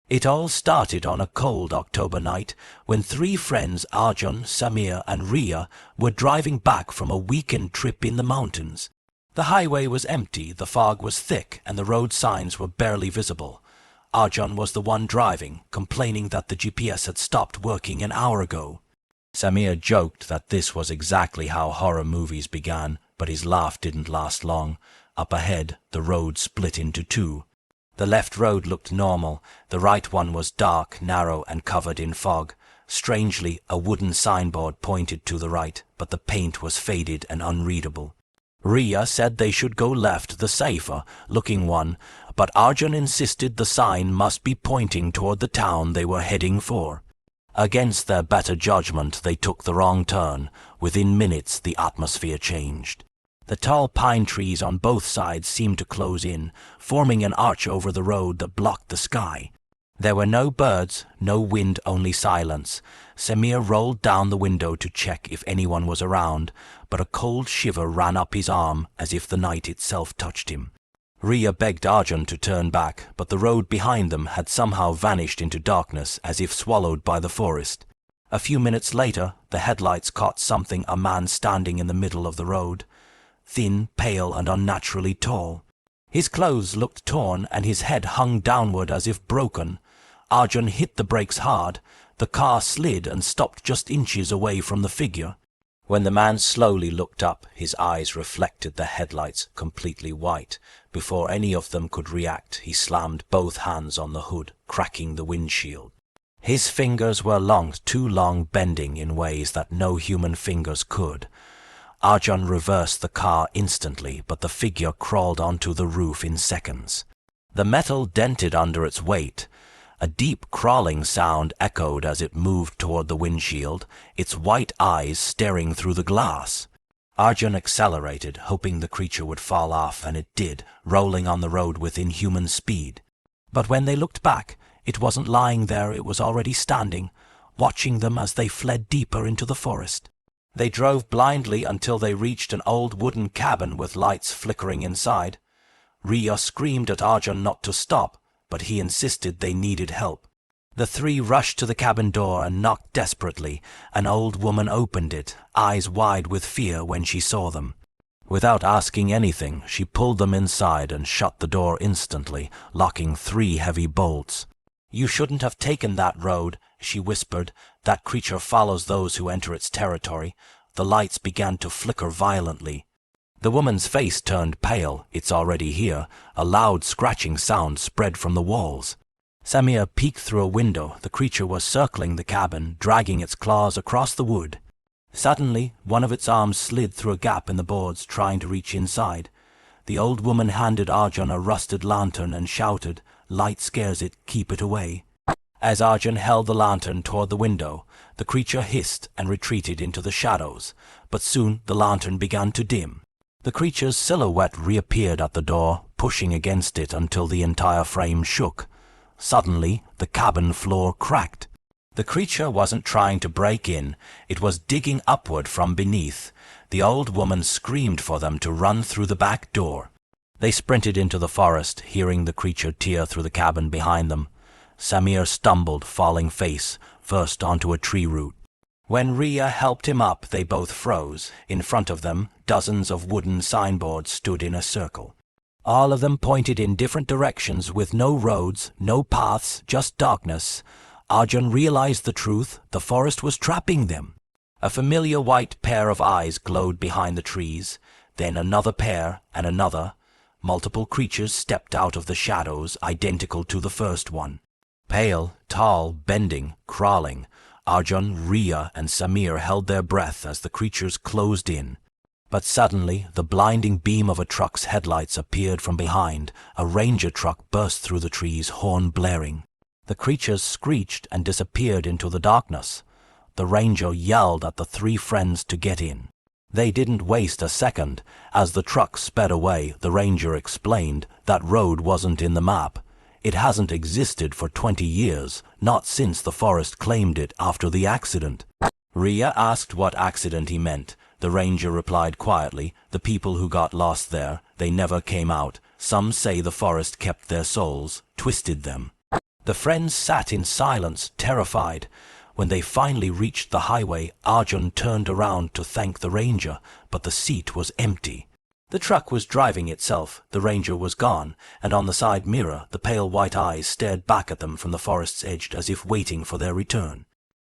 It all started on a cold October night when three friends, Arjun, Samir and Ria, were driving back from a weekend trip in the mountains. The highway was empty, the fog was thick, and the road signs were barely visible. Arjun was the one driving, complaining that the GPS had stopped working an hour ago. Samir joked that this was exactly how horror movies began, but his laugh didn't last long. Up ahead, the road split into two. The left road looked normal. The right one was dark, narrow, and covered in fog. Strangely, a wooden signboard pointed to the right, but the paint was faded and unreadable. Ria said they should go left, the safer-looking one, but Arjun insisted the sign must be pointing toward the town they were heading for. Against their better judgment, they took the wrong turn. Within minutes, the atmosphere changed. The tall pine trees on both sides seemed to close in, forming an arch over the road that blocked the sky. There were no birds, no wind, only silence. Samir rolled down the window to check if anyone was around, but a cold shiver ran up his arm as if the night itself touched him. Ria begged Arjun to turn back, but the road behind them had somehow vanished into darkness as if swallowed by the forest. A few minutes later, the headlights caught a man standing in the middle of the road. Thin, pale, and unnaturally tall. His clothes looked torn and his head hung downward as if broken. Arjun hit the brakes hard. The car slid and stopped just inches away from the figure. When the man slowly looked up, his eyes reflected the headlights, completely white. Before any of them could react, he slammed both hands on the hood, cracking the windshield. His fingers were long, too long, bending in ways that no human fingers could. Arjun reversed the car instantly, but the figure crawled onto the roof in seconds. The metal dented under its weight. A deep crawling sound echoed as it moved toward the windshield, its white eyes staring through the glass. Arjun accelerated, hoping the creature would fall off, and it did, rolling on the road with inhuman speed. But when they looked back, it wasn't lying there, it was already standing, watching them as they fled deeper into the forest. They drove blindly until they reached an old wooden cabin with lights flickering inside. Ria screamed at Arjun not to stop, but he insisted they needed help. The three rushed to the cabin door and knocked desperately. An old woman opened it, eyes wide with fear when she saw them. Without asking anything, she pulled them inside and shut the door instantly, locking 3 heavy bolts. "You shouldn't have taken that road," she whispered. "That creature follows those who enter its territory." The lights began to flicker violently. The woman's face turned pale. "It's already here." A loud scratching sound spread from the walls. Samir peeked through a window. The creature was circling the cabin, dragging its claws across the wood. Suddenly, one of its arms slid through a gap in the boards, trying to reach inside. The old woman handed Arjun a rusted lantern and shouted, "Light scares it, keep it away." As Arjun held the lantern toward the window, the creature hissed and retreated into the shadows, but soon the lantern began to dim. The creature's silhouette reappeared at the door, pushing against it until the entire frame shook. Suddenly, the cabin floor cracked. The creature wasn't trying to break in, it was digging upward from beneath. The old woman screamed for them to run through the back door. They sprinted into the forest, hearing the creature tear through the cabin behind them. Samir stumbled, falling face first onto a tree root. When Ria helped him up, they both froze. In front of them, dozens of wooden signboards stood in a circle. All of them pointed in different directions with no roads, no paths, just darkness. Arjun realized the truth. The forest was trapping them. A familiar white pair of eyes glowed behind the trees, then another pair and another. Multiple creatures stepped out of the shadows, identical to the first one. Pale, tall, bending, crawling. Arjun, Ria, and Samir held their breath as the creatures closed in. But suddenly, the blinding beam of a truck's headlights appeared from behind. A ranger truck burst through the trees, horn blaring. The creatures screeched and disappeared into the darkness. The ranger yelled at the 3 friends to get in. They didn't waste a second. As the truck sped away, the ranger explained that road wasn't in the map. It hasn't existed for 20 years, not since the forest claimed it after the accident. Ria asked what accident he meant. The ranger replied quietly, "The people who got lost there, they never came out. Some say the forest kept their souls, twisted them." The friends sat in silence, terrified. When they finally reached the highway, Arjun turned around to thank the ranger, but the seat was empty. The truck was driving itself, the ranger was gone, and on the side mirror the pale white eyes stared back at them from the forest's edge as if waiting for their return.